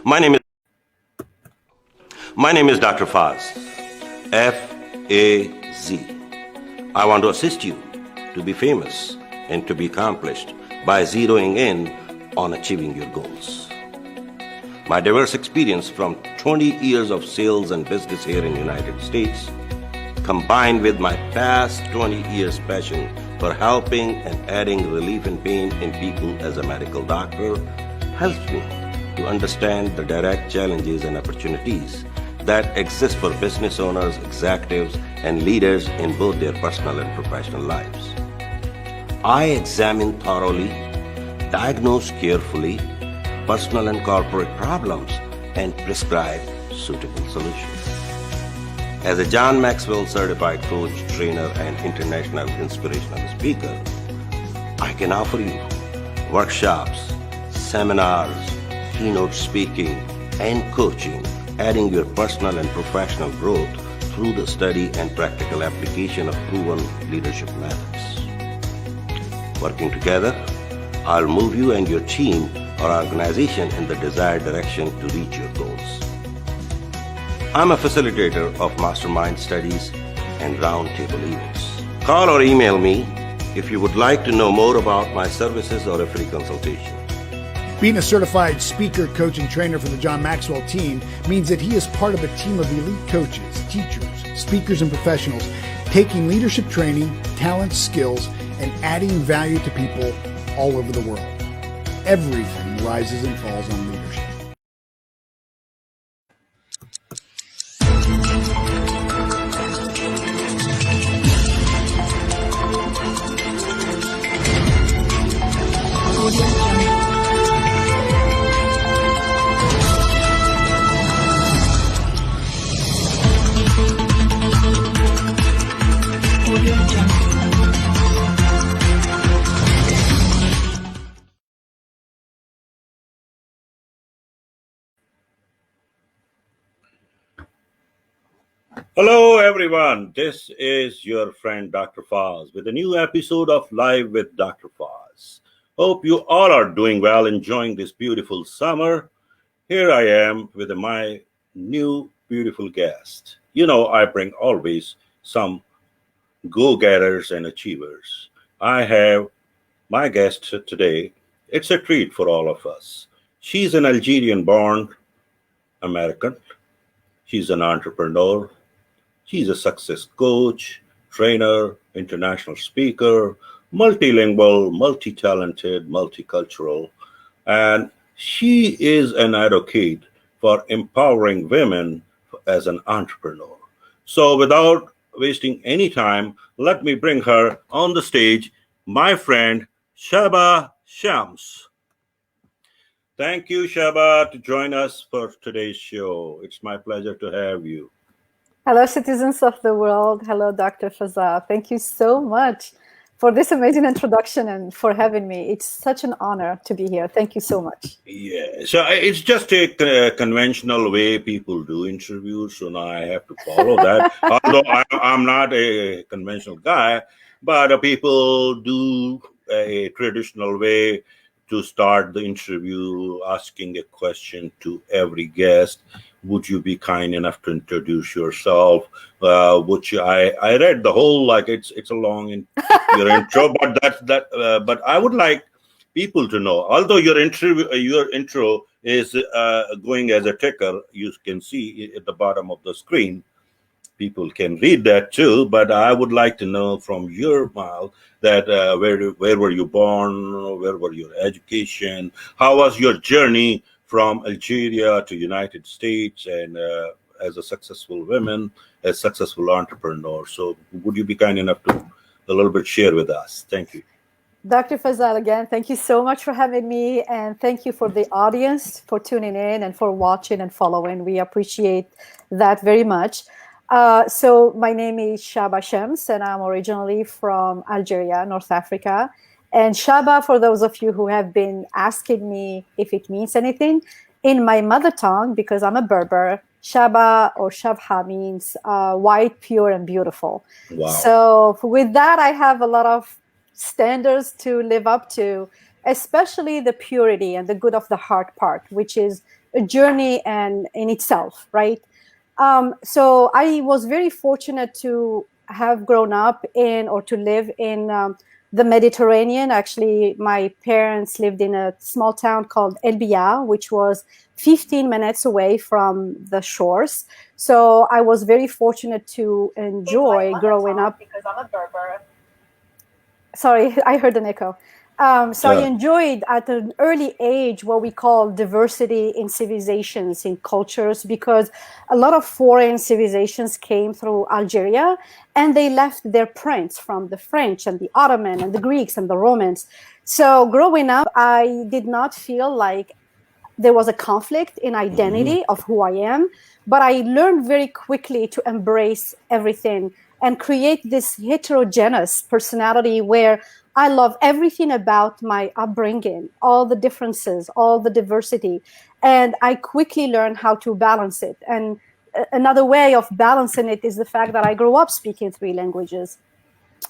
My name is my name is Dr. Faz. F-A-Z. I want to assist you to be famous and to be accomplished by zeroing in on achieving your goals. My diverse experience from 20 years of sales and business here in the United States, combined with my past 20 years passion for helping and adding relief and pain in people as a medical doctor, helps me to understand the direct challenges and opportunities that exist for business owners, executives, and leaders in both their personal and professional lives. I examine thoroughly, diagnose carefully personal and corporate problems, and prescribe suitable solutions. As a John Maxwell certified coach, trainer, and international inspirational speaker, I can offer you workshops, seminars, keynote speaking, and coaching, adding your personal and professional growth through the study and practical application of proven leadership methods. Working together, I'll move you and your team or organization in the desired direction to reach your goals. I'm a facilitator of mastermind studies and roundtable events. Call or email me if you would like to know more about my services or a free consultation. Being a certified speaker, coach, and trainer for the John Maxwell team means that he is part of a team of elite coaches, teachers, speakers, and professionals taking leadership training, talents, skills, and adding value to people all over the world. Everything rises and falls on leadership. Hello, everyone. This is your friend Dr. Faz with a new episode of Live with Dr. Faz. Hope you all are doing well, enjoying this beautiful summer. Here I am with my new beautiful guest. You know, I bring always some go-getters and achievers. I have my guest today. It's a treat for all of us. She's an Algerian-born American. She's an entrepreneur. She's a success coach, trainer, international speaker, multilingual, multi-talented, multicultural, and she is an advocate for empowering women as an entrepreneur. So without wasting any time, let me bring her on the stage, my friend Shaba Shams. Thank you, Shaba, to join us for today's show. It's my pleasure to have you. Hello, citizens of the world. Hello, Dr. Fazal. Thank you so much for this amazing introduction and for having me. It's such an honor to be here. Thank you so much. Yeah, so it's just a conventional way people do interviews, so now I have to follow that. Although I'm not a conventional guy, but people do a traditional way to start the interview, asking a question to every guest. Would you be kind enough to introduce yourself? I read the whole, like it's a long your intro, but but I would like people to know. Although your intro is going as a ticker, you can see at the bottom of the screen. People can read that too, but I would like to know from your mouth that where were you born, where were your education, how was your journey from Algeria to United States, and as a successful woman, a successful entrepreneur. So would you be kind enough to a little bit share with us? Thank you. Dr. Fazal, again, thank you so much for having me, and thank you for the audience for tuning in and for watching and following. We appreciate that very much. So my name is Shaba Shams, and I'm originally from Algeria, North Africa. And Shaba, for those of you who have been asking me if it means anything, in my mother tongue, because I'm a Berber, Shaba or Shabha means white, pure, and beautiful. Wow. So with that, I have a lot of standards to live up to, especially the purity and the good of the heart part, which is a journey and in itself, right? So I was very fortunate to have grown up in or to live in the Mediterranean. Actually, my parents lived in a small town called El Biar, which was 15 minutes away from the shores. So I was very fortunate to enjoy growing up. Because I'm a Berber. Sorry, I heard an echo. So I enjoyed at an early age what we call diversity in civilizations, in cultures, because a lot of foreign civilizations came through Algeria and they left their prints from the French and the Ottoman and the Greeks and the Romans. So growing up, I did not feel like there was a conflict in identity of who I am, but I learned very quickly to embrace everything and create this heterogeneous personality where I love everything about my upbringing, all the differences, all the diversity. And I quickly learned how to balance it. And another way of balancing it is the fact that I grew up speaking 3 languages.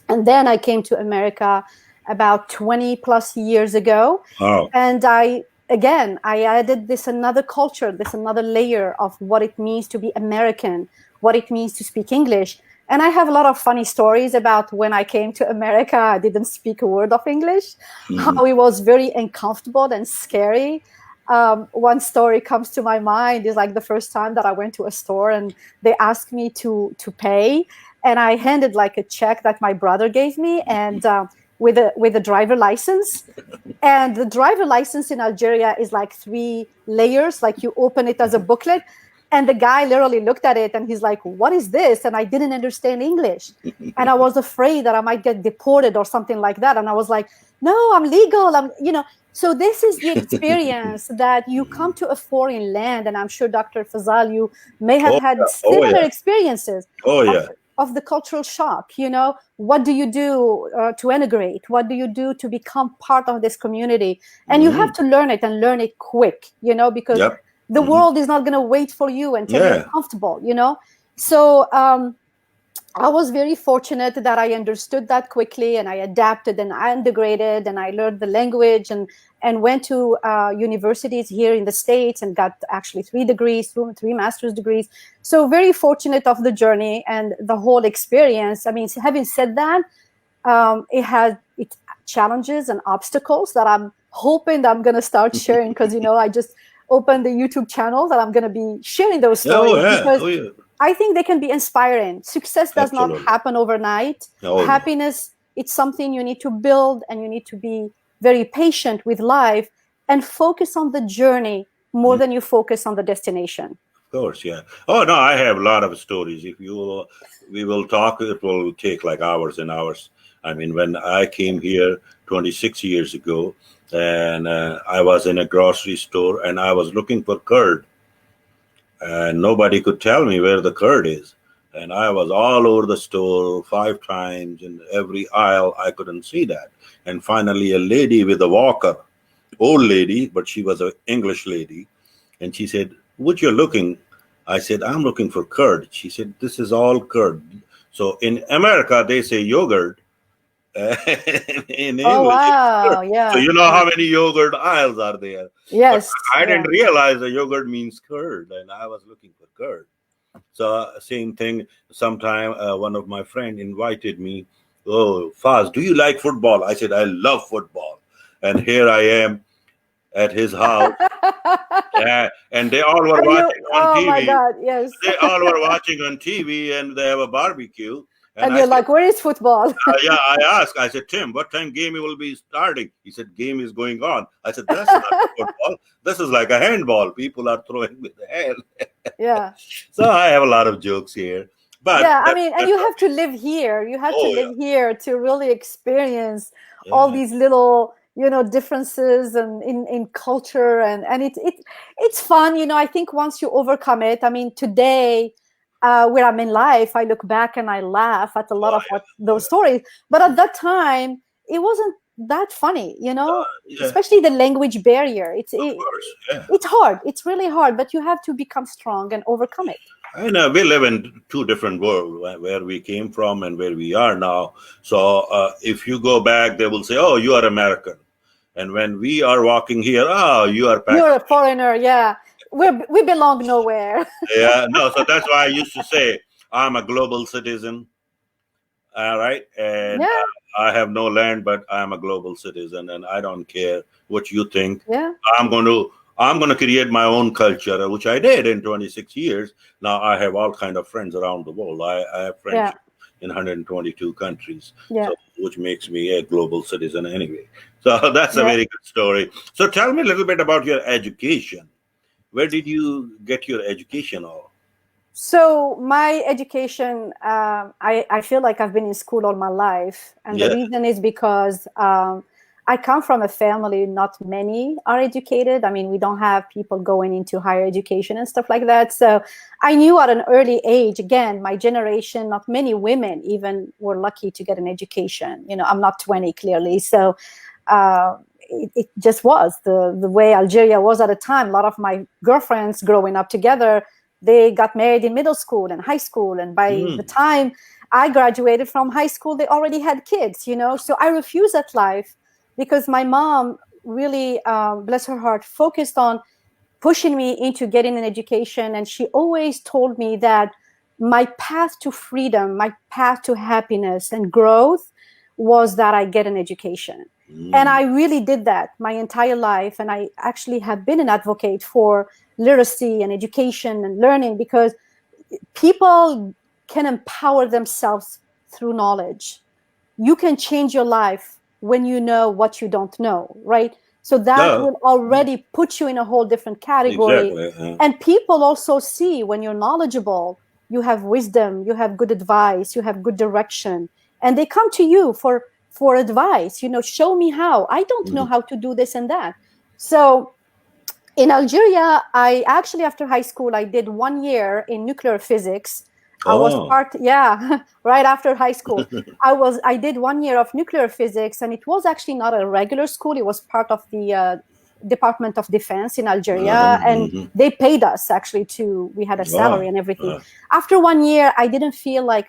And then I came to America about 20 plus years ago. Oh. And I added this another culture, this another layer of what it means to be American, what it means to speak English. And I have a lot of funny stories about when I came to America, I didn't speak a word of English, how it was very uncomfortable and scary. One story comes to my mind is like the first time that I went to a store and they asked me to pay. And I handed like a check that my brother gave me and with a driver license. And the driver license in Algeria is like 3 layers, like you open it as a booklet. And the guy literally looked at it and he's like, what is this? And I didn't understand English. And I was afraid that I might get deported or something like that. And I was like, no, I'm legal. So this is the experience that you come to a foreign land. And I'm sure, Dr. Fazal, you may have had similar experiences of the cultural shock. What do you do to integrate? What do you do to become part of this community? And you have to learn it and learn it quick, because the world is not going to wait for you until you're comfortable, So I was very fortunate that I understood that quickly and I adapted and I integrated and I learned the language and went to universities here in the States and got actually 3 degrees, 3 master's degrees. So very fortunate of the journey and the whole experience. I mean, having said that, it has its challenges and obstacles that I'm hoping that I'm going to start sharing because, I just opened the YouTube channel that I'm going to be sharing those stories because I think they can be inspiring. Success does not happen overnight. Happiness, it's something you need to build and you need to be very patient with life and focus on the journey more than you focus on the destination. Of course, yeah. Oh, no, I have a lot of stories. If we will talk, it will take like hours and hours. I mean, when I came here 26 years ago, and I was in a grocery store and I was looking for curd. And nobody could tell me where the curd is. And I was all over the store 5 times in every aisle. I couldn't see that. And finally, a lady with a walker, old lady, but she was an English lady. And she said, what you're looking? I said, I'm looking for curd. She said, this is all curd. So in America, they say yogurt. In English, wow, yeah. So you know how many yogurt aisles are there? Yes. But I didn't realize that yogurt means curd, and I was looking for curd. So same thing. Sometime one of my friends invited me. Oh, Faz, do you like football? I said, I love football. And here I am at his house. And they all were watching on TV. Oh my God, yes. They all were watching on TV, and they have a barbecue. And you're like, where is football? Yeah, I asked. I said, Tim, what time game will be starting? He said, game is going on. I said, that's not football. This is like a handball. People are throwing with the hand. Yeah. So I have a lot lot here. But yeah, I mean, and you have to live here. You have to live here to really experience all these little, differences and in culture. And it's fun. I think once you overcome it, I mean, today, where I'm in life, I look back and I laugh at a lot of those stories. But at that time, it wasn't that funny, especially the language barrier. It's hard. It's really hard, but you have to become strong and overcome it. I know we live in 2 different worlds, where we came from and where we are now. So if you go back, they will say, oh, you are American. And when we are walking here, oh, you are Pakistan. You're a foreigner, yeah. we belong nowhere. Yeah, no. So that's why I used to say I'm a global citizen. All right, and Yeah, I have no land, but I'm a global citizen, and I don't care what you think. yeah, I'm going to I'm going to create my own culture, which I did in 26 years. Now I have all kind of friends around the world. I have yeah, friendship in 122 countries, yeah, so which makes me a global citizen anyway. So that's a yeah. very good story. So tell me a little bit about your education. Where did you get your education all? So my education, I feel like I've been in school all my life, and the Yeah. reason is because I come from a family not many are educated. I mean, we don't have people going into higher education and stuff like that. So I knew at an early age, again, my generation, not many women even were lucky to get an education. You know, I'm not 20 clearly, so it just was the way Algeria was at the time. A lot of my girlfriends growing up together, they got married in middle school and high school, and by the Mm. time I graduated from high school, they already had kids. You know, so I refused that life because my mom really, bless her heart, focused on pushing me into getting an education, and she always told me that my path to freedom, my path to happiness and growth was that I get an education. And Mm. I really did that my entire life. And I actually have been an advocate for literacy and education and learning because people can empower themselves through knowledge. You can change your life when you know what you don't know, right? So that No, will already put you in a whole different category. exactly. And people also see when you're knowledgeable, you have wisdom, you have good advice, you have good direction, and they come to you for advice. You know, show me how. I don't know Mhm. how to do this and that. So in Algeria, I actually, after high school, I did 1 year in nuclear physics. I was Oh. part, yeah, right after high school. I did 1 year of nuclear physics, and it was actually not a regular school. It was part of the Department of Defense in Algeria, and Mhm. they paid us actually we had a salary Oh. and everything. Uh, After 1 year, I didn't feel like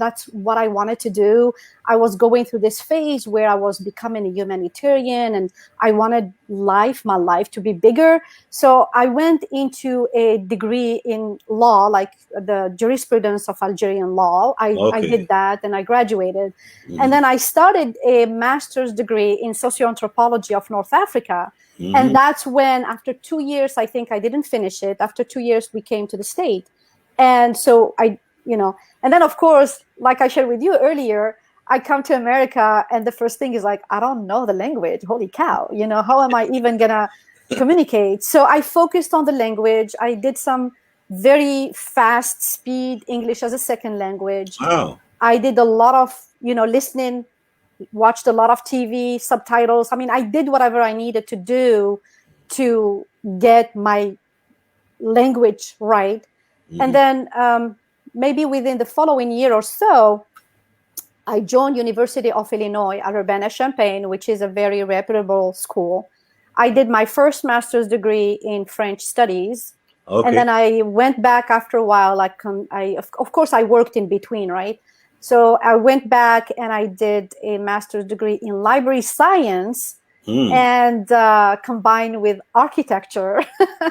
that's what I wanted to do. I was going through this phase where I was becoming a humanitarian, and I wanted my life to be bigger. So I went into a degree in law, like the jurisprudence of Algerian law. I did okay. that and I graduated. And Mhm. then I started a master's degree in socioanthropology of North Africa. And Mhm. that's when, after 2 years, I think I didn't finish it. After 2 years, we came to the state. And so and then of course, like I shared with you earlier, I come to America and the first thing is like, I don't know the language. Holy cow. How am I even gonna communicate? So I focused on the language. I did some very fast speed English as a second language. Wow. I did a lot of, listening, watched a lot of TV, subtitles. I mean, I did whatever I needed to do to get my language right. And Mhm. then maybe within the following year or so, I joined University of Illinois at Urbana-Champaign, which is a very reputable school. I did my first master's degree in French studies. And Okay. then I went back after a while. Of course, I worked in between, right? So I went back and I did a master's degree in library science Hmm. and combined with architecture.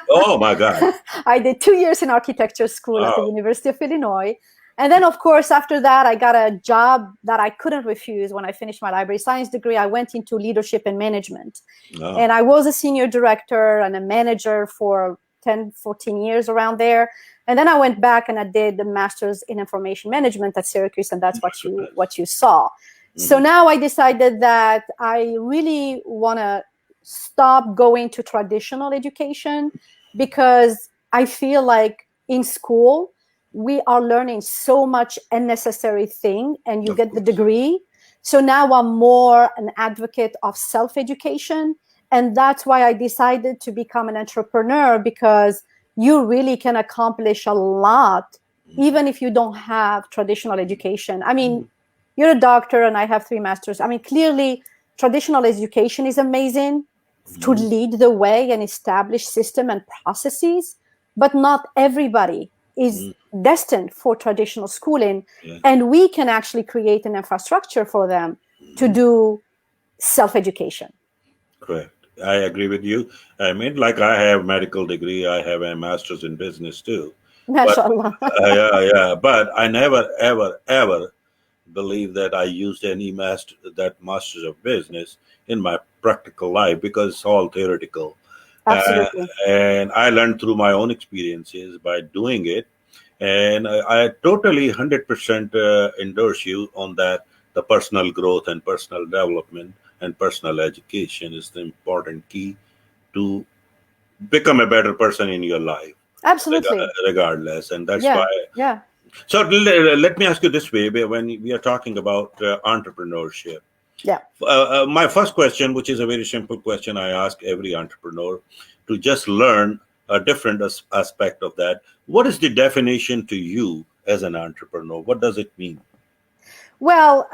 Oh my God. I did 2 years in architecture school at the Wow. University of Illinois. And then, of course, after that, I got a job that I couldn't refuse. When I finished my library science degree, I went into leadership and management. Oh. And I was a senior director and a manager for 10, 14 years around there. And then I went back and I did the master's in information management at Syracuse, and that's what you saw. So Mhm. now I decided that I really want to stop going to traditional education because I feel like in school we are learning so much unnecessary thing, and you Of get the course. degree. So now I'm more an advocate of self-education, and that's why I decided to become an entrepreneur, because you really can accomplish a lot even if you don't have traditional education. I mean, you're a doctor and I have 3 masters. I mean, clearly traditional education is amazing to Mhm. lead the way and establish system and processes, but not everybody is Mhm. destined for traditional schooling. Yeah. And we can actually create an infrastructure for them to Mhm. do self-education. Correct. I agree with you. I mean, like I have medical degree, I have a master's in business too. But MashaAllah. yeah, but I never, ever, ever believe that I used any masters of business in my practical life because it's all theoretical. Uh, Absolutely. and I learned through my own experiences by doing it. And I totally 100% endorse you on that. The personal growth and personal development and personal education is the important key to become a better person in your life, Absolutely. regardless. And that's Yeah. why. Yeah. So let me ask you this way: when we are talking about entrepreneurship, Yeah. my first question, which is a very simple question, I ask every entrepreneur to just learn a different aspect of that. What is the definition to you as an entrepreneur? What does it mean? Well,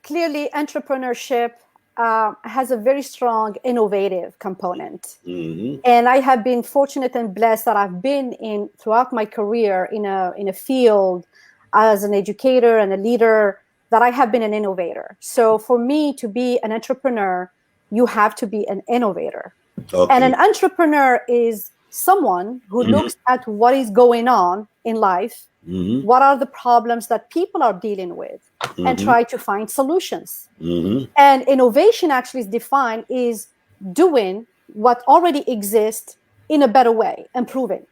clearly, entrepreneurship has a very strong innovative component. Hmm. And I have been fortunate and blessed that I've been in throughout my career in a field as an educator and a leader that I have been an innovator. So for me to be an entrepreneur, you have to be an innovator. And Okay. an entrepreneur is someone who Hmm. looks at what is going on in life, Hmm. what are the problems that people are dealing with, and Hmm. try to find solutions. Hmm. And innovation actually is defined is doing what already exists in a better way, improving.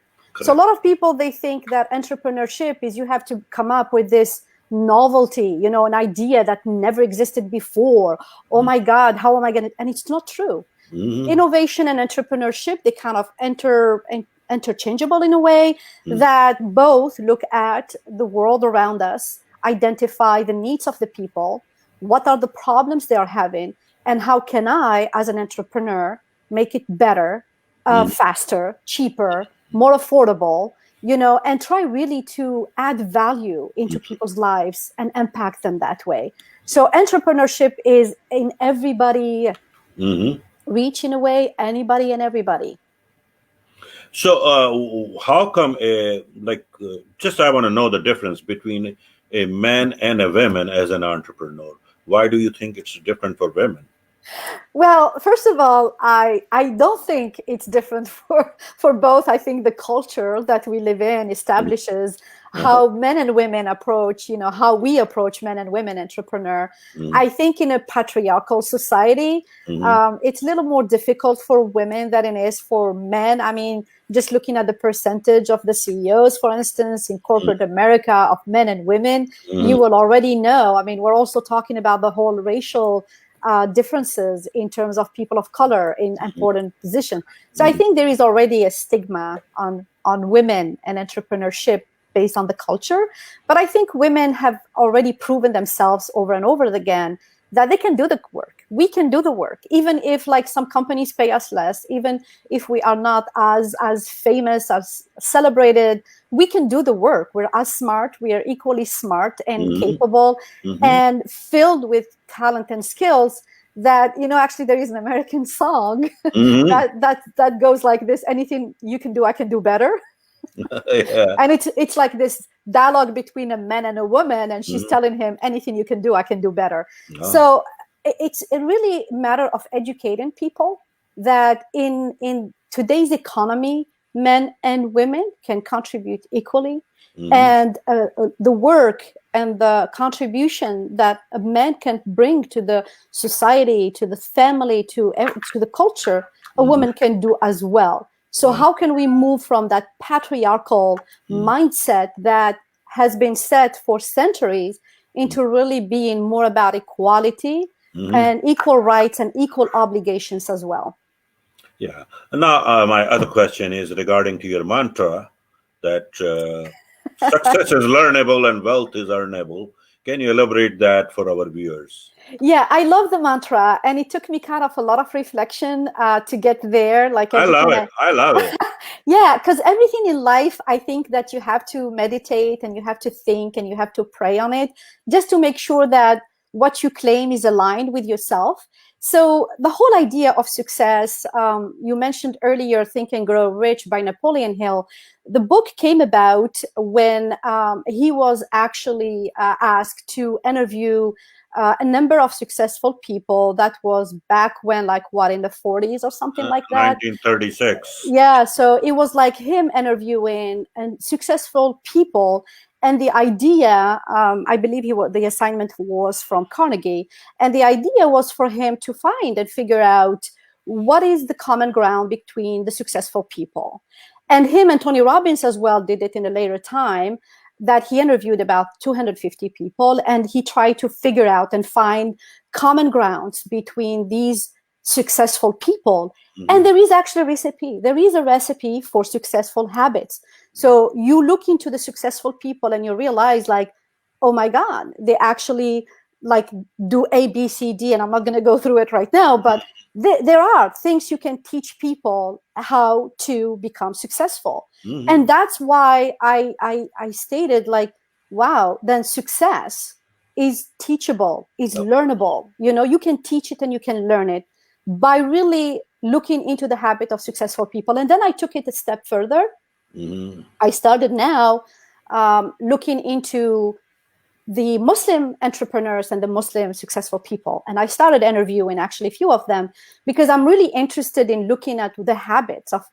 So a Correct. lot of people, they think that entrepreneurship is you have to come up with this novelty, an idea that never existed before. Oh my God, how am I going to? And it's not true. Hmm. Innovation and entrepreneurship, they kind of interchangeable in a way that both look at the world around us, identify the needs of the people, what are the problems they are having, and how can I, as an entrepreneur, make it better, faster, cheaper, more affordable, and try really to add value into people's lives and impact them that way. So entrepreneurship is in everybody Hmm. reach, in a way, anybody and everybody. So, how come just I want to know the difference between a man and a woman as an entrepreneur. Why do you think it's different for women? Well, first of all, I don't think it's different for both. I think the culture that we live in establishes Uh-huh. how men and women approach, how we approach men and women entrepreneur. Mhm. I think in a patriarchal society, Mhm. it's a little more difficult for women than it is for men. I mean, just looking at the percentage of the CEOs, for instance, in corporate America of men and women, you Mhm. will already know. I mean, we're also talking about the whole racial differences in terms of people of color in important positions. So I Mhm. think there is already a stigma on women and entrepreneurship based on the culture. But I think women have already proven themselves over and over again that they can do the work. We can do the work, even if like some companies pay us less, even if we are not as famous, as celebrated. We can do the work. We're as smart. We are equally smart and Mhm. capable Mhm. and filled with talent and skills that actually there is an American song Mhm. that goes like this: anything you can do, I can do better. Yeah. And it's like this dialogue between a man and a woman, and she's Mhm. telling him, anything you can do, I can do better. Ah. So it's a really matter of educating people that in today's economy, men and women can contribute equally, Mhm. and the work and the contribution that a man can bring to the society, to the family, to the culture, a Mhm. woman can do as well. So Ah. how can we move from that patriarchal Mhm. mindset that has been set for centuries into really being more about equality Mhm. and equal rights and equal obligations as well? Yeah. Now, my other question is regarding to your mantra that success is learnable and wealth is earnable. Can you elaborate that for our viewers? Yeah, I love the mantra, and it took me kind of a lot of reflection to get there. Like I love everything, it. I love it. yeah, because everything in life, I think that you have to meditate and you have to think and you have to pray on it just to make sure that what you claim is aligned with yourself. So the whole idea of success, you mentioned earlier, Think and Grow Rich by Napoleon Hill. The book came about when he was actually asked to interview a number of successful people. That was back when, like, what, in the 40s or something like that? 1936. Yeah, so it was like him interviewing and successful people. And the idea, I believe the assignment was from Carnegie, and the idea was for him to find and figure out what is the common ground between the successful people. And him and Tony Robbins as well did it in a later time, that he interviewed about 250 people, and he tried to figure out and find common grounds between these successful people. And there is actually a recipe. There is a recipe for successful habits. So you look into the successful people and you realize, like, oh my God, they actually like do A, B, C, D, and I'm not going to go through it right now, but there are things you can teach people how to become successful. And that's why I stated, like, wow, then success is teachable, is learnable. You know, you can teach it and you can learn it by really looking into the habit of successful people. And then I took it a step further. I started now looking into the Muslim entrepreneurs and the Muslim successful people. And I started interviewing actually a few of them, because I'm really interested in looking at the habits of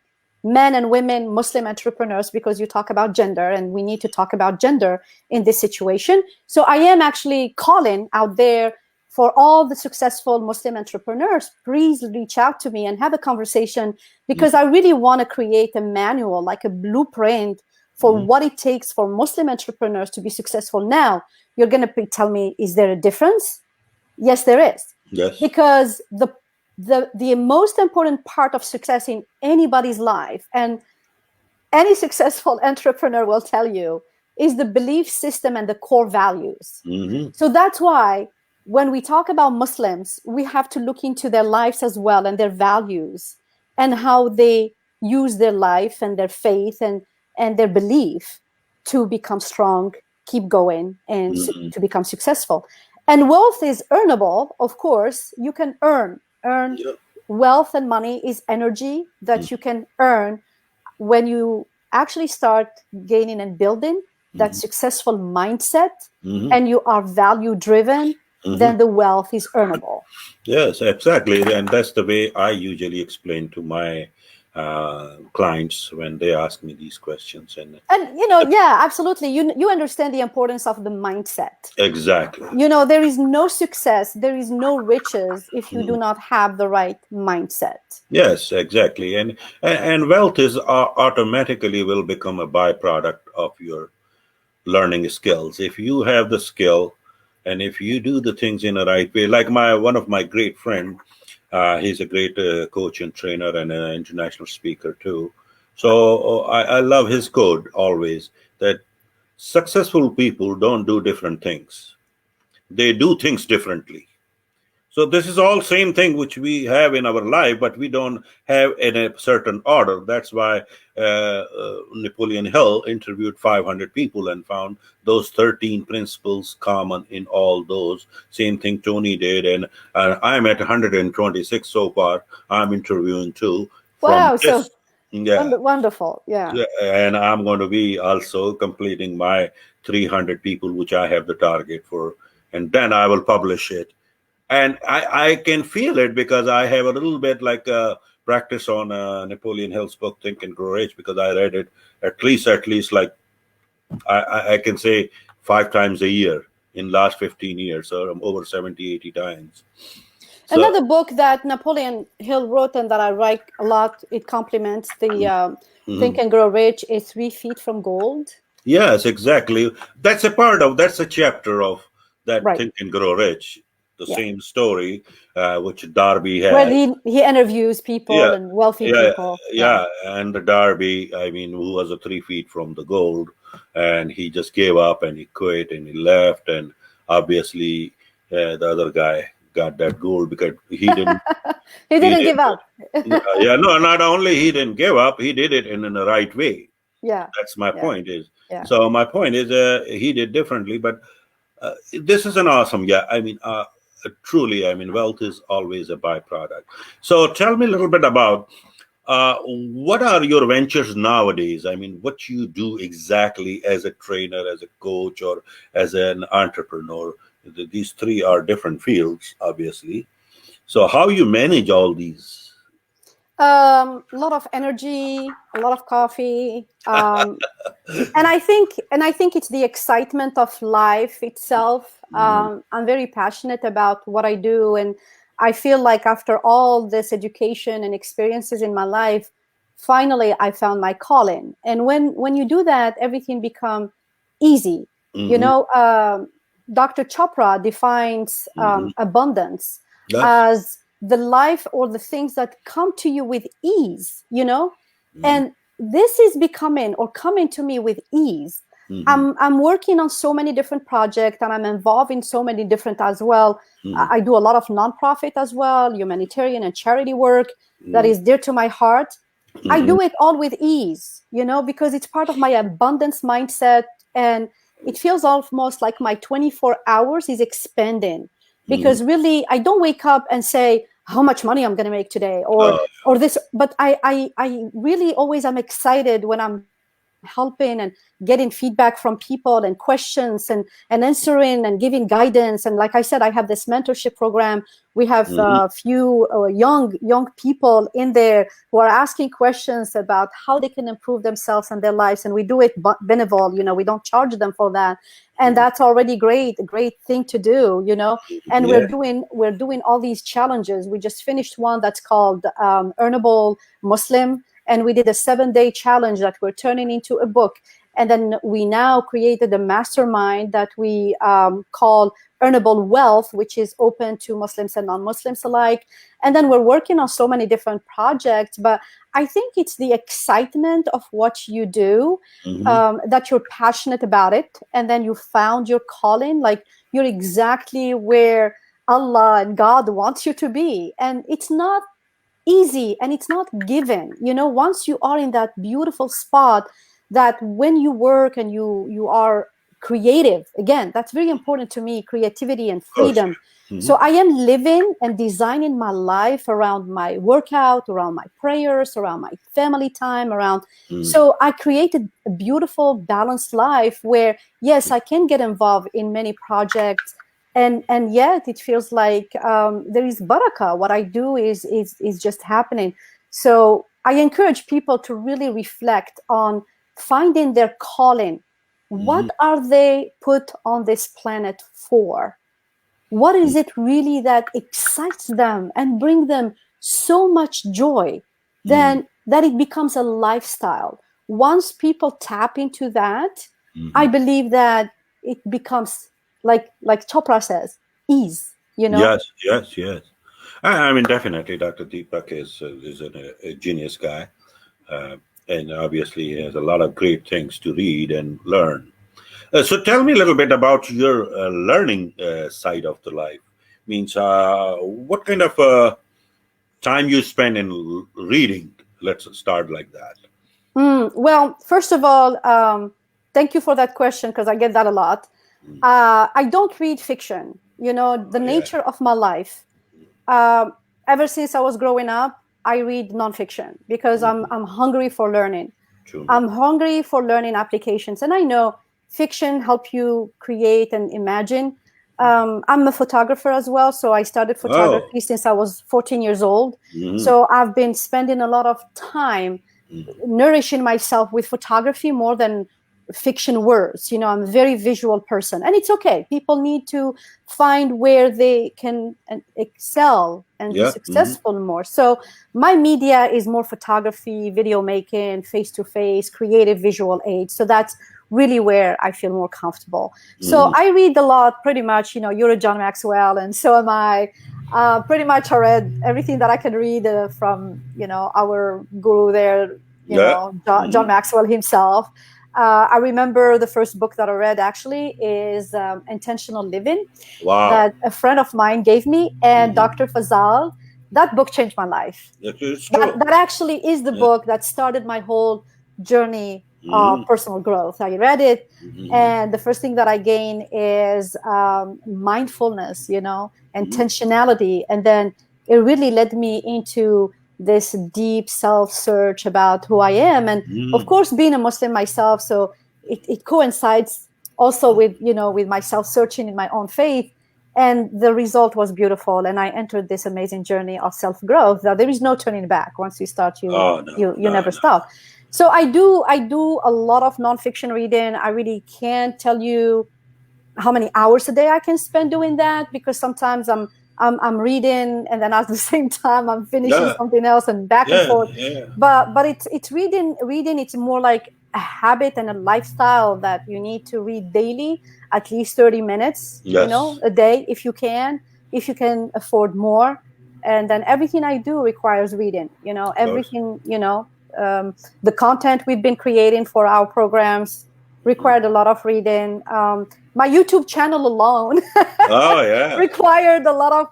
men and women Muslim entrepreneurs, because you talk about gender and we need to talk about gender in this situation. So I am actually calling out there for all the successful Muslim entrepreneurs, please reach out to me and have a conversation, because I really want to create a manual, like a blueprint for what it takes for Muslim entrepreneurs to be successful. Now, you're going to tell me, is there a difference? Yes, there is. Yes. Because the most important part of success in anybody's life, and any successful entrepreneur will tell you, is the belief system and the core values. So that's why when we talk about Muslims, we have to look into their lives as well, and their values, and how they use their life and their faith and their belief to become strong, keep going, and to become successful. And wealth is earnable, of course. You can earn wealth, and money is energy that you can earn when you actually start gaining and building that successful mindset, and you are value driven. Then the wealth is earnable. Yes, exactly. And that's the way I usually explain to my clients when they ask me these questions. And you know, yeah, absolutely. You understand the importance of the mindset. Exactly. You know, there is no success, there is no riches if you do not have the right mindset. Yes, exactly. And wealth is automatically will become a byproduct of your learning skills. If you have the skill, and if you do the things in the right way, like one of my great friend, he's a great coach and trainer and an international speaker too. So I love his code always, that successful people don't do different things. They do things differently. So this is all same thing which we have in our life, but we don't have in a certain order. That's why Napoleon Hill interviewed 500 people and found those 13 principles common in all those. Same thing Tony did, and I'm at 126 so far. I'm interviewing too. Wow, so wonderful. Yeah. And I'm going to be also completing my 300 people, which I have the target for, and then I will publish it. And I can feel it, because I have a little bit like practice on Napoleon Hill's book, Think and Grow Rich, because I read it at least like I can say 5 times a year in last 15 years, or over 70, 80 times. So, another book that Napoleon Hill wrote and that I write a lot, it complements the Think and Grow Rich, is 3 Feet from Gold. Yes, exactly. That's a chapter of that Think and Grow Rich. The same story, which Darby had. Where he interviews people and wealthy people. Yeah, and Darby, I mean, who was 3 feet from the gold, and he just gave up and he quit and he left. And obviously, the other guy got that gold because he didn't. he didn't give up. No, not only he didn't give up, he did it in the right way. Yeah, that's my point. So my point is, he did differently, but this is an awesome. I mean. Truly, I mean, wealth is always a byproduct. So tell me a little bit about what are your ventures nowadays? I mean, what you do exactly as a trainer, as a coach, or as an entrepreneur? These three are different fields, obviously. So how you manage all these? A lot of energy, a lot of coffee, and I think it's the excitement of life itself. I'm very passionate about what I do, and I feel like after all this education and experiences in my life, finally I found my calling. And when you do that, everything becomes easy. You know, Dr. Chopra defines abundance as the life or the things that come to you with ease, you know, and this is becoming or coming to me with ease. I'm working on so many different projects, and I'm involved in so many different as well. I do a lot of nonprofit as well, humanitarian and charity work that is dear to my heart. I do it all with ease, you know, because it's part of my abundance mindset, and it feels almost like my 24 hours is expanding. Because really, I don't wake up and say how much money I'm going to make today or this, but I really always am excited when I'm helping and getting feedback from people and questions and answering and giving guidance. And like I said, I have this mentorship program. We have a few young people in there who are asking questions about how they can improve themselves and their lives. And we do it benevol, you know, we don't charge them for that. And that's already a great thing to do, you know. And we're doing all these challenges. We just finished one that's called Earnable Muslim. And we did a 7-day challenge that we're turning into a book. And then we now created a mastermind that we call Earnable Wealth, which is open to Muslims and non-Muslims alike. And then we're working on so many different projects. But I think it's the excitement of what you do, that you're passionate about it. And then you found your calling, like you're exactly where Allah and God wants you to be. And it's not easy and it's not given, you know. Once you are in that beautiful spot, that when you work and you are creative, again, that's very important to me, creativity and freedom. So I am living and designing my life around my workout, around my prayers, around my family time, around so I created a beautiful balanced life where yes, I can get involved in many projects. And yet it feels like there is barakah. What I do is just happening. So I encourage people to really reflect on finding their calling. What are they put on this planet for? What is it really that excites them and bring them so much joy then that it becomes a lifestyle? Once people tap into that, I believe that it becomes like Chopra says, ease, you know? Yes. I mean, definitely, Dr. Deepak is a genius guy. And obviously, he has a lot of great things to read and learn. So tell me a little bit about your learning side of the life. Means what kind of time you spend in reading? Let's start like that. Well, first of all, thank you for that question, because I get that a lot. I don't read fiction. You know, the nature of my life, ever since I was growing up, I read nonfiction because I'm hungry for learning. True. I'm hungry for learning applications. And I know fiction help you create and imagine. I'm a photographer as well. So I started photography since I was 14 years old. So I've been spending a lot of time nourishing myself with photography more than fiction words. You know, I'm a very visual person, and it's okay. People need to find where they can excel and be successful more. So my media is more photography, video making, face-to-face, creative visual aids. So that's really where I feel more comfortable. So I read a lot, pretty much. You know, you're a John Maxwell, and so am I. Pretty much I read everything that I can read from, you know, our guru there, you know, John Maxwell himself. I remember the first book that I read actually is Intentional Living, that a friend of mine gave me, and Dr. Fazal. That book changed my life. That actually is the book that started my whole journey of personal growth. I read it, and the first thing that I gained is mindfulness, you know, intentionality. And then it really led me into this deep self-search about who I am. And of course, being a Muslim myself, so it coincides also with, you know, with my self-searching in my own faith. And the result was beautiful. And I entered this amazing journey of self-growth that there is no turning back. Once you start, you never stop. So I do a lot of nonfiction reading. I really can't tell you how many hours a day I can spend doing that, because sometimes I'm reading and then at the same time I'm finishing something else and back and forth. Yeah. But it's reading. It's more like a habit and a lifestyle that you need to read daily, at least 30 minutes, a day if you can afford more. And then everything I do requires reading. Everything. The content we've been creating for our programs required a lot of reading. My YouTube channel alone required a lot of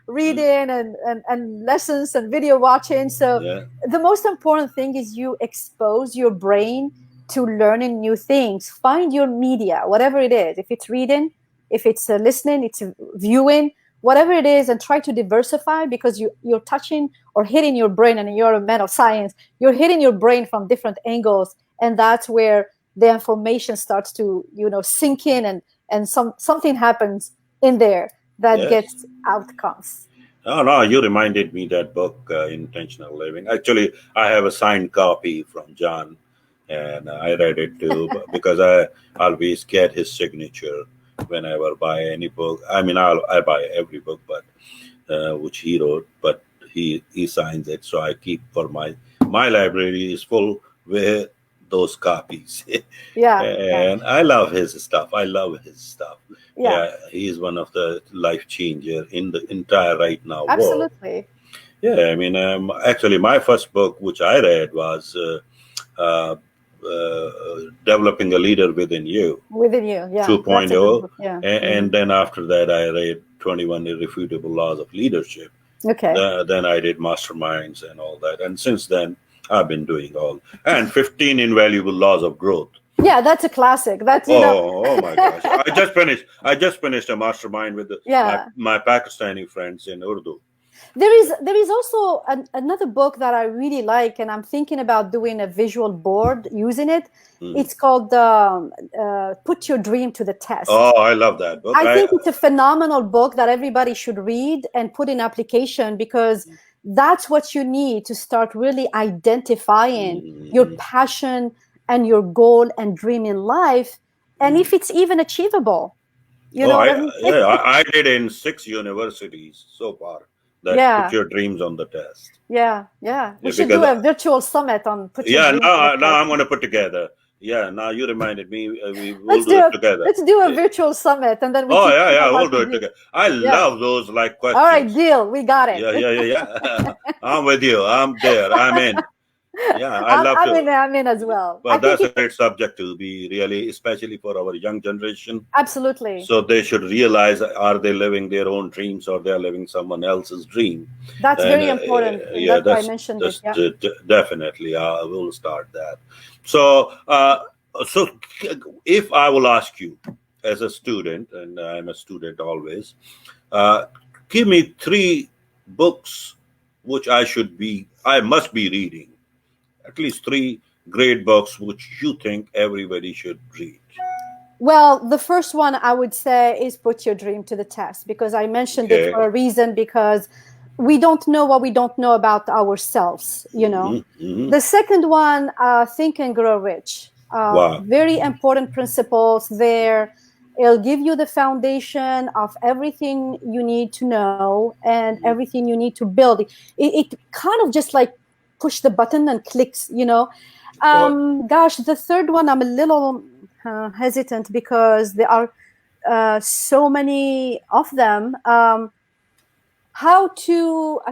reading and lessons and video watching. So the most important thing is you expose your brain to learning new things. Find your media, whatever it is. If it's reading, if it's listening, it's viewing, whatever it is, and try to diversify, because you're touching or hitting your brain, and you're a mental science, you're hitting your brain from different angles, and that's where the information starts to sink in, and something happens in there that gets outcomes. No, you reminded me that book, Intentional Living. Actually, I have a signed copy from John, and I read it too because I always get his signature whenever I buy any book. I mean, I buy every book, but which he wrote, but he signs it, so I keep for my library is full with those copies. And I love his stuff. He's one of the life changer in the entire right now world. Absolutely. I mean, actually my first book which I read was Developing a Leader Within You 2.0. And then after that I read 21 Irrefutable Laws of Leadership. Then I did Masterminds and all that, and since then I've been doing and 15 Invaluable Laws of Growth. Yeah, that's a classic. That's oh my gosh! I just finished a mastermind with my Pakistani friends in Urdu. There is also another book that I really like, and I'm thinking about doing a visual board using it. It's called Put Your Dream to the Test. Oh, I love that book. I think it's a phenomenal book that everybody should read and put in application, because that's what you need to start really identifying your passion and your goal and dream in life, and if it's even achievable. I did in 6 universities so far. Put your dreams on the test. We should do a virtual summit on put your dreams on the test. I'm going to put together. Now you reminded me. We will do it together. Let's do a virtual summit, and then we'll do it together. I love those questions. All right, deal. We got it. Yeah. I'm with you. I'm there. I'm in. I love to. I'm in as well. But that's a great subject to be really, especially for our young generation. Absolutely. So they should realize, are they living their own dreams, or they're living someone else's dream? That's very important. That's why I mentioned it. Definitely, I will start that. So, if I will ask you as a student, and I'm a student always, give me 3 books which I must be reading. At least 3 great books which you think everybody should read. Well, the first one I would say is Put Your Dream to the Test, because I mentioned it for a reason, because we don't know what we don't know about ourselves, The second one, Think and Grow Rich. Very important principles there. It'll give you the foundation of everything you need to know and everything you need to build. It kind of just like push the button and clicks, the third one, I'm a little hesitant because there are so many of them. I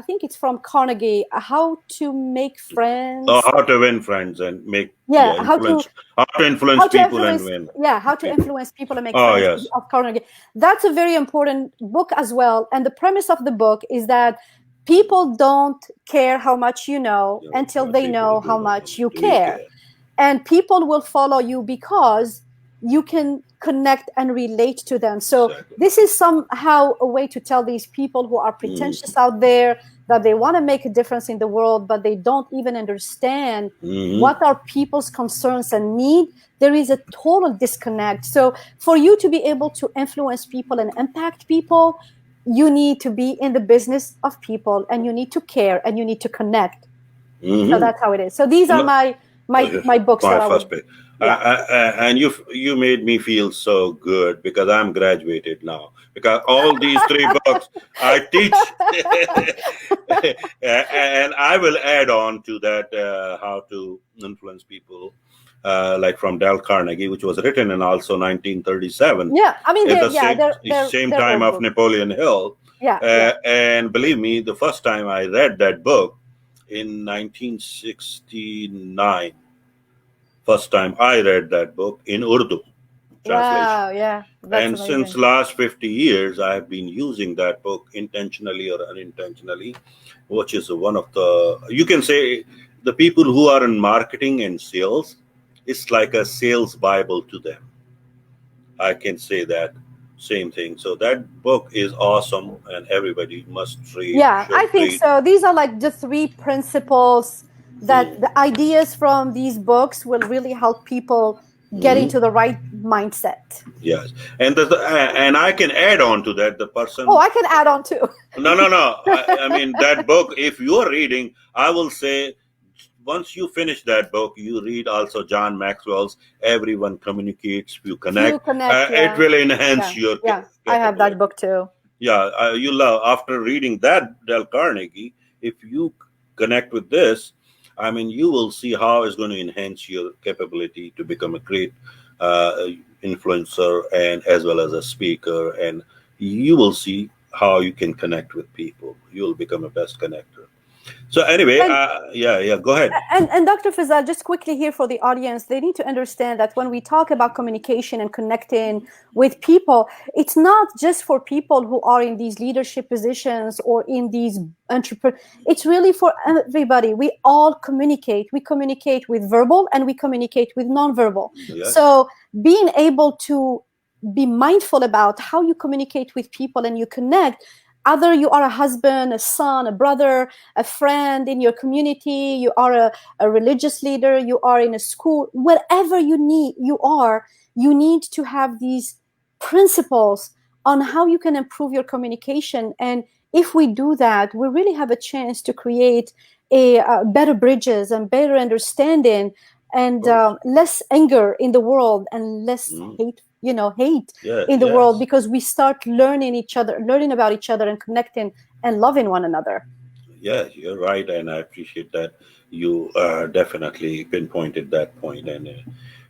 think it's from Carnegie, How to Make Friends. How to Win Friends and Make how to influence people and win. How to influence people and make friends of Carnegie. That's a very important book as well. And the premise of the book is that people don't care how much you know until they know how much you care. And people will follow you because you can connect and relate to them. So this is somehow a way to tell these people who are pretentious out there, that they want to make a difference in the world, but they don't even understand what are people's concerns and need, there is a total disconnect. So for you to be able to influence people and impact people, you need to be in the business of people, and you need to care, and you need to connect. So that's how it is. So these are my books. My first pick. And you made me feel so good because I'm graduated now. Because all these 3 books I teach, and I will add on to that how to influence people, like from Dale Carnegie, which was written in also 1937. Yeah, I mean, at the same time of Napoleon Hill. And believe me, the first time I read that book in 1969. First time I read that book in Urdu translation. Wow, yeah. And amazing. Since last 50 years, I have been using that book intentionally or unintentionally, which is one of the, you can say, the people who are in marketing and sales, it's like a sales Bible to them. I can say that same thing. So that book is awesome, and everybody must read. Yeah, I think so. These are like the 3 principles that the ideas from these books will really help people get into the right mindset. Yes, and and I can add on to that, the person. Oh, I can add on too. No. I mean, that book, if you are reading, I will say, once you finish that book, you read also John Maxwell's Everyone Communicates, You Connect. It will enhance your. Yeah, I have that book too. Yeah, you love, after reading that Dale Carnegie, if you connect with this, I mean, you will see how it's going to enhance your capability to become a great influencer and as well as a speaker. And you will see how you can connect with people. You will become a best connector. So anyway, go ahead. And Dr. Fazal, just quickly here for the audience, they need to understand that when we talk about communication and connecting with people, it's not just for people who are in these leadership positions or in these entrepreneurs. It's really for everybody. We all communicate. We communicate with verbal and we communicate with nonverbal. Yes. So being able to be mindful about how you communicate with people and you connect, either you are a husband, a son, a brother, a friend in your community, you are a religious leader, you are in a school, whatever you need to have these principles on how you can improve your communication. And if we do that, we really have a chance to create better bridges and better understanding and less anger in the world and less hate in the world, because we start learning about each other and connecting and loving one another. Yeah, you're right. And I appreciate that you definitely pinpointed that point. And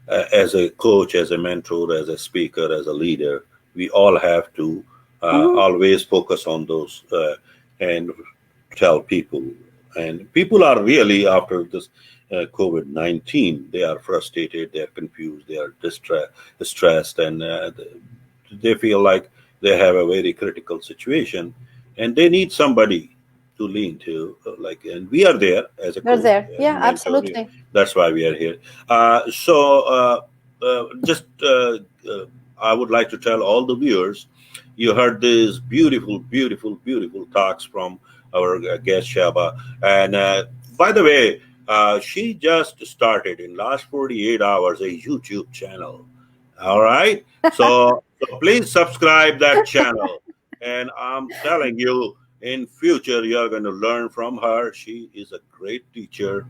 as a coach, as a mentor, as a speaker, as a leader, we all have to always focus on those and tell people. And people are really, after this COVID-19, they are frustrated, they are confused, they are distressed, and they feel like they have a very critical situation, and they need somebody to lean to. And we are there as a coach. Yeah, absolutely. That's why we are here. I would like to tell all the viewers, you heard these beautiful, beautiful, beautiful talks from our guest Shaba, and by the way, she just started in last 48 hours a YouTube channel. All right. So please subscribe that channel. And I'm telling you, in future, you're going to learn from her. She is a great teacher.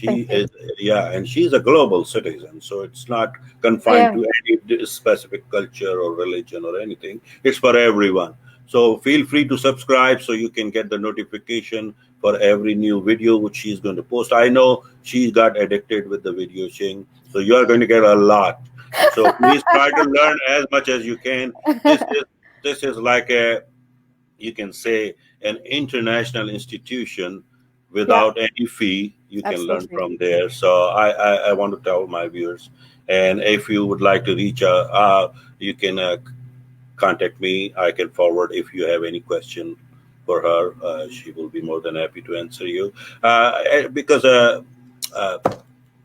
And she's a global citizen. So it's not confined to any specific culture or religion or anything. It's for everyone. So feel free to subscribe so you can get the notification for every new video which she's going to post. I know she got addicted with the video sharing, so you are going to get a lot. So please try to learn as much as you can. This is like you can say, an international institution without any fee. You can learn from there. So I want to tell my viewers, and if you would like to reach out, you can contact me. I can forward if you have any question for her. She will be more than happy to answer you. Because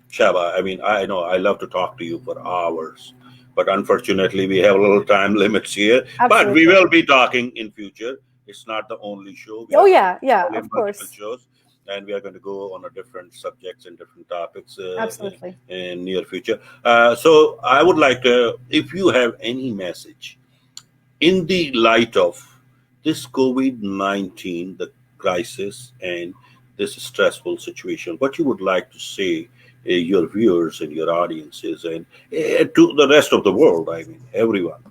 Shaba, I mean, I know I love to talk to you for hours, but unfortunately we have a little time limits here. Absolutely. But we will be talking in future. It's not the only show. Oh yeah, yeah, Only of multiple course. shows, and we are going to go on a different subjects and different topics Absolutely. in near future. So I would like to, if you have any message in the light of this COVID-19, the crisis, and this stressful situation, what you would like to say your viewers and your audiences and to the rest of the world, I mean, everyone.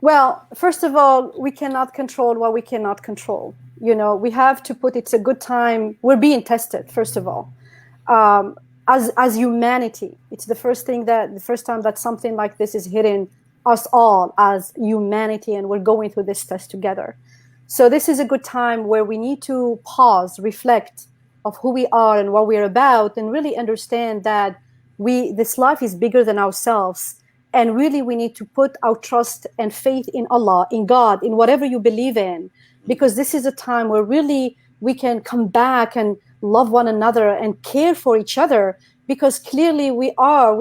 Well, first of all, we cannot control what we cannot control. You know, we have to put it's a good time. We're being tested, first of all. As humanity, it's the first time that something like this is hitting us all as humanity, and we're going through this test together. So this is a good time where we need to pause, reflect of who we are and what we're about, and really understand that this life is bigger than ourselves. And really, we need to put our trust and faith in Allah, in God, in whatever you believe in, because this is a time where really we can come back and love one another and care for each other, because clearly we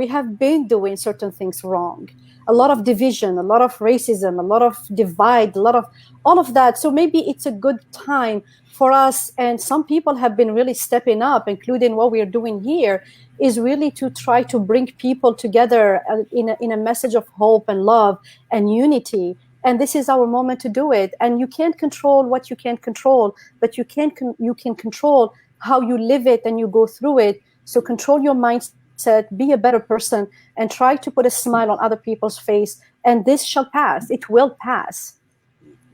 have been doing certain things wrong. A lot of division, a lot of racism, a lot of divide, a lot of all of that. So maybe it's a good time for us, and some people have been really stepping up, including what we're doing here, is really to try to bring people together in a message of hope and love and unity. And this is our moment to do it. And you can't control what you can't control, but you can control how you live it and you go through it. So control your mindset, be a better person, and try to put a smile on other people's face. And this shall pass. It will pass.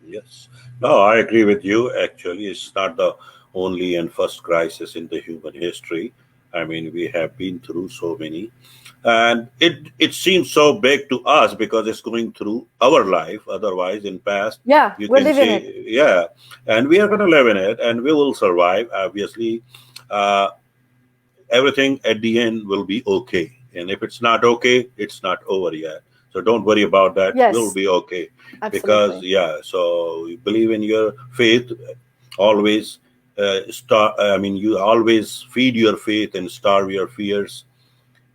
Yes. No, I agree with you. Actually, it's not the only and first crisis in the human history. I mean, we have been through so many, and it seems so big to us because it's going through our life. Otherwise, in past, Yeah, you we're can living say, it. yeah, and we are going to live in it, and we will survive. Obviously, uh, everything at the end will be okay. And if it's not okay, it's not over yet. So don't worry about that. We'll Yes, be okay. Because, absolutely. yeah, so you believe in your faith, always you always feed your faith and starve your fears.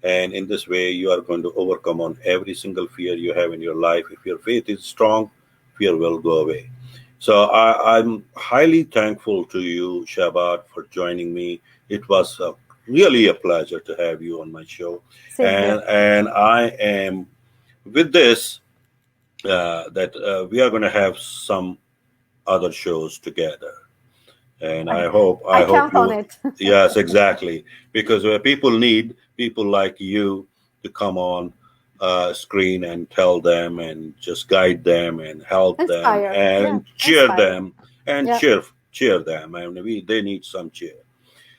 And in this way, you are going to overcome on every single fear you have in your life. If your faith is strong, fear will go away. So I'm highly thankful to you, Shabat, for joining me. It was really a pleasure to have you on my show. Same here. And I am with this that we are going to have some other shows together. And I, I I hope count on you, it. yes, exactly, because people need people like you to come on screen and tell them and just guide them and help them Inspire. Yeah, and cheer inspire. them and Yeah. cheer them. And they need some cheer.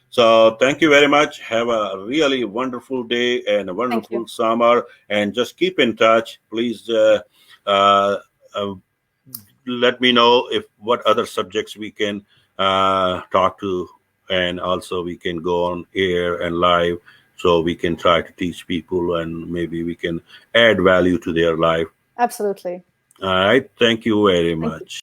So thank you very much. Have a really wonderful day and a Thank wonderful you. summer. And just keep in touch, please. Uh, uh, Let me know if what other subjects we can talk to, and also we can go on air and live, so we can try to teach people and maybe we can add value to their life. Absolutely. All right. Thank you very Thank you. much.